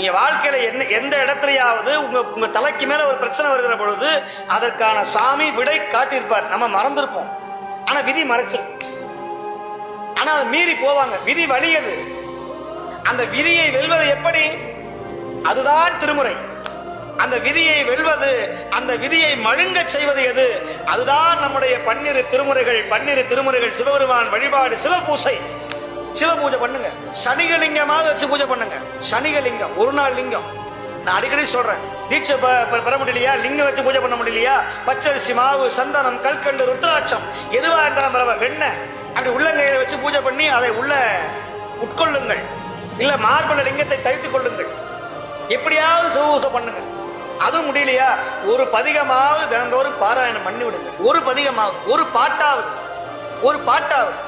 நீங்க வாழ்க்கையில என்ன எந்த இடத்துலயாவது உங்க தலைக்கு மேல ஒரு பிரச்சனை வருகிற பொழுது அதற்கான சுவாமி விடை காட்டியிருப்பார். நம்ம மறந்திருப்போம், ஆனா விதி மறைச்சிருக்கும். ஆனா அதை மீறி போவாங்க. விதி வலியது. அந்த விதியை வெல்வது எப்படி? அதுதான் திருமுறை. அந்த விதியை வெல்வது, அந்த விதியை மழுங்க செய்வது எது? அதுதான் நம்முடைய 12 திருமுறைகள். 12 திருமுறைகள் சிவபெருமான் வழிபாடு, சிவபூசை. சிவபூஜை பண்ணுங்க. சனிகலிங்கமாவது வச்சு பூஜை பண்ணுங்க. சனிகலிங்கம் ஒரு நாள் லிங்கம். நான் அடிக்கடி சொல்றேன், தீட்சை பெற முடியலையா, லிங்கம் வச்சு பூஜை பண்ண முடியலையா, பச்சரிசி மாவு, சந்தனம், கல்கண்டு, ருத்ராட்சம் எதுவா இருந்தாலும் வெண்ணெய் அப்படி உள்ளங்கையில வச்சு பூஜை பண்ணி அதை உள்ள உட்கொள்ளுங்கள். இல்ல மார்பள லிங்கத்தை தரித்துக் கொள்ளுங்கள். எப்படியாவது சிவபூசை பண்ணுங்க. அதுவும் முடியலையா, ஒரு பதிகமாவது தினந்தோறும் பாராயணம் பண்ணி விடுங்க. ஒரு பதிகமாவது, ஒரு பாட்டாவது